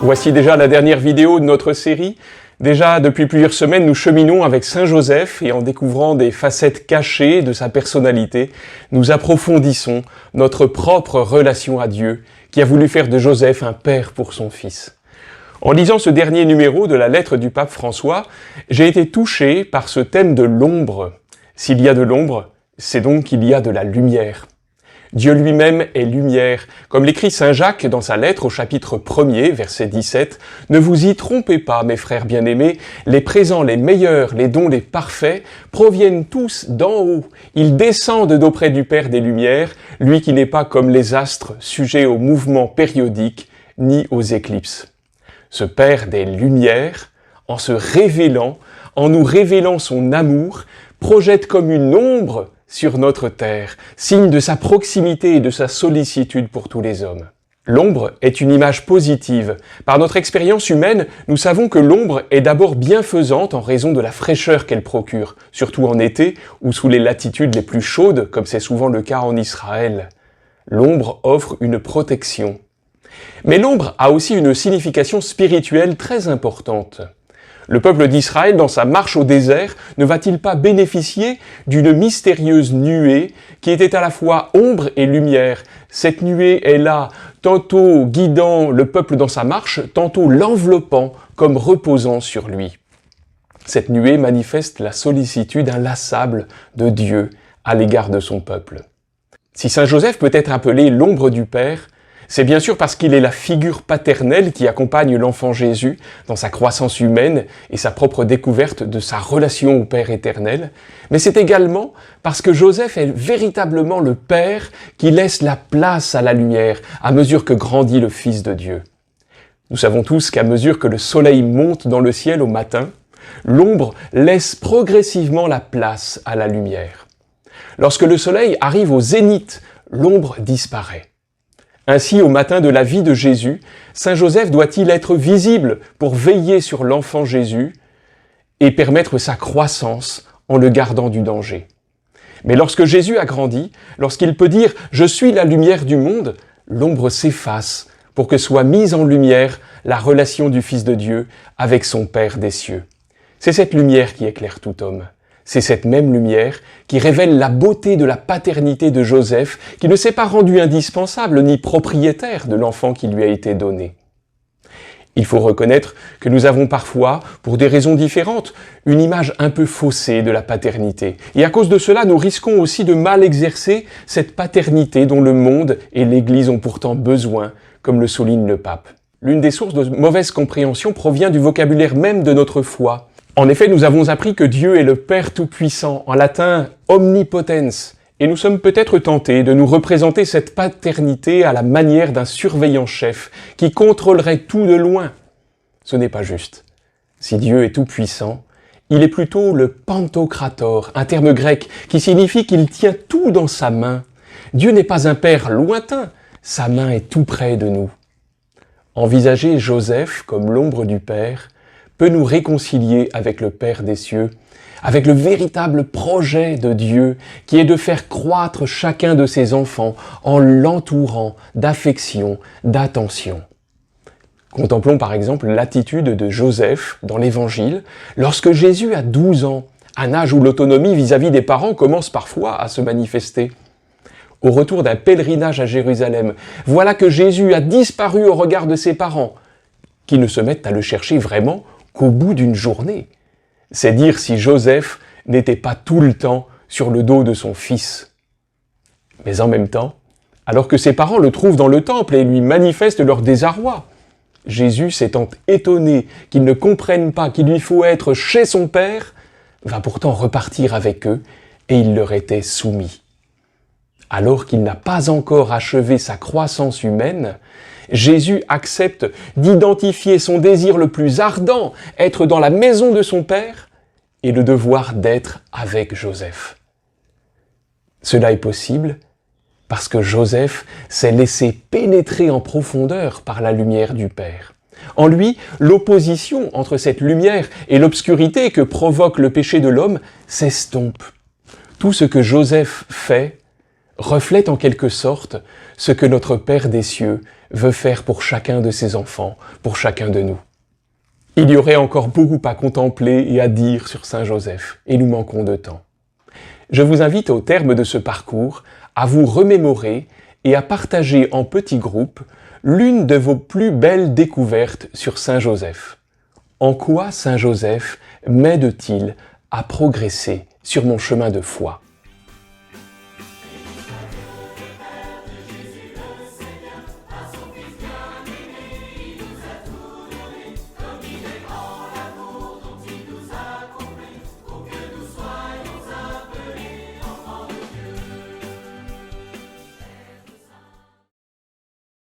Voici déjà la dernière vidéo de notre série. Déjà, depuis plusieurs semaines, nous cheminons avec Saint Joseph et en découvrant des facettes cachées de sa personnalité, nous approfondissons notre propre relation à Dieu, qui a voulu faire de Joseph un père pour son fils. En lisant ce dernier numéro de la lettre du pape François, j'ai été touché par ce thème de l'ombre. S'il y a de l'ombre, c'est donc qu'il y a de la lumière. Dieu lui-même est lumière. Comme l'écrit saint Jacques dans sa lettre au chapitre 1er, verset 17, « Ne vous y trompez pas, mes frères bien-aimés, les présents les meilleurs, les dons les parfaits, proviennent tous d'en haut. Ils descendent d'auprès du Père des Lumières, lui qui n'est pas comme les astres, sujet aux mouvements périodiques, ni aux éclipses. » Ce Père des Lumières, en se révélant, en nous révélant son amour, projette comme une ombre sur notre terre, signe de sa proximité et de sa sollicitude pour tous les hommes. L'ombre est une image positive. Par notre expérience humaine, nous savons que l'ombre est d'abord bienfaisante en raison de la fraîcheur qu'elle procure, surtout en été ou sous les latitudes les plus chaudes, comme c'est souvent le cas en Israël. L'ombre offre une protection. Mais l'ombre a aussi une signification spirituelle très importante. Le peuple d'Israël, dans sa marche au désert, ne va-t-il pas bénéficier d'une mystérieuse nuée qui était à la fois ombre et lumière? Cette nuée est là, tantôt guidant le peuple dans sa marche, tantôt l'enveloppant comme reposant sur lui. Cette nuée manifeste la sollicitude inlassable de Dieu à l'égard de son peuple. Si Saint Joseph peut être appelé l'ombre du Père, c'est bien sûr parce qu'il est la figure paternelle qui accompagne l'enfant Jésus dans sa croissance humaine et sa propre découverte de sa relation au Père éternel, mais c'est également parce que Joseph est véritablement le Père qui laisse la place à la lumière à mesure que grandit le Fils de Dieu. Nous savons tous qu'à mesure que le soleil monte dans le ciel au matin, l'ombre laisse progressivement la place à la lumière. Lorsque le soleil arrive au zénith, l'ombre disparaît. Ainsi, au matin de la vie de Jésus, Saint Joseph doit-il être visible pour veiller sur l'enfant Jésus et permettre sa croissance en le gardant du danger. Mais lorsque Jésus a grandi, lorsqu'il peut dire « Je suis la lumière du monde », l'ombre s'efface pour que soit mise en lumière la relation du Fils de Dieu avec son Père des cieux. C'est cette lumière qui éclaire tout homme. C'est cette même lumière qui révèle la beauté de la paternité de Joseph, qui ne s'est pas rendu indispensable ni propriétaire de l'enfant qui lui a été donné. Il faut reconnaître que nous avons parfois, pour des raisons différentes, une image un peu faussée de la paternité. Et à cause de cela, nous risquons aussi de mal exercer cette paternité dont le monde et l'Église ont pourtant besoin, comme le souligne le pape. L'une des sources de mauvaise compréhension provient du vocabulaire même de notre foi. En effet, nous avons appris que Dieu est le Père Tout-Puissant, en latin « omnipotens », et nous sommes peut-être tentés de nous représenter cette paternité à la manière d'un surveillant-chef qui contrôlerait tout de loin. Ce n'est pas juste. Si Dieu est Tout-Puissant, il est plutôt le Pantocrator, un terme grec qui signifie qu'il tient tout dans sa main. Dieu n'est pas un Père lointain, sa main est tout près de nous. Envisager Joseph comme l'ombre du Père peut nous réconcilier avec le Père des cieux, avec le véritable projet de Dieu qui est de faire croître chacun de ses enfants en l'entourant d'affection, d'attention. Contemplons par exemple l'attitude de Joseph dans l'Évangile lorsque Jésus a 12 ans, un âge où l'autonomie vis-à-vis des parents commence parfois à se manifester. Au retour d'un pèlerinage à Jérusalem, voilà que Jésus a disparu au regard de ses parents, qui ne se mettent à le chercher vraiment qu'au bout d'une journée. C'est dire si Joseph n'était pas tout le temps sur le dos de son fils. Mais en même temps, alors que ses parents le trouvent dans le temple et lui manifestent leur désarroi, Jésus, s'étant étonné qu'ils ne comprennent pas qu'il lui faut être chez son Père, va pourtant repartir avec eux et il leur était soumis. Alors qu'il n'a pas encore achevé sa croissance humaine, Jésus accepte d'identifier son désir le plus ardent, être dans la maison de son Père, et le devoir d'être avec Joseph. Cela est possible parce que Joseph s'est laissé pénétrer en profondeur par la lumière du Père. En lui, l'opposition entre cette lumière et l'obscurité que provoque le péché de l'homme s'estompe. Tout ce que Joseph fait reflète en quelque sorte ce que notre Père des cieux veut faire pour chacun de ses enfants, pour chacun de nous. Il y aurait encore beaucoup à contempler et à dire sur Saint Joseph, et nous manquons de temps. Je vous invite au terme de ce parcours à vous remémorer et à partager en petits groupes l'une de vos plus belles découvertes sur Saint Joseph. En quoi Saint Joseph m'aide-t-il à progresser sur mon chemin de foi ?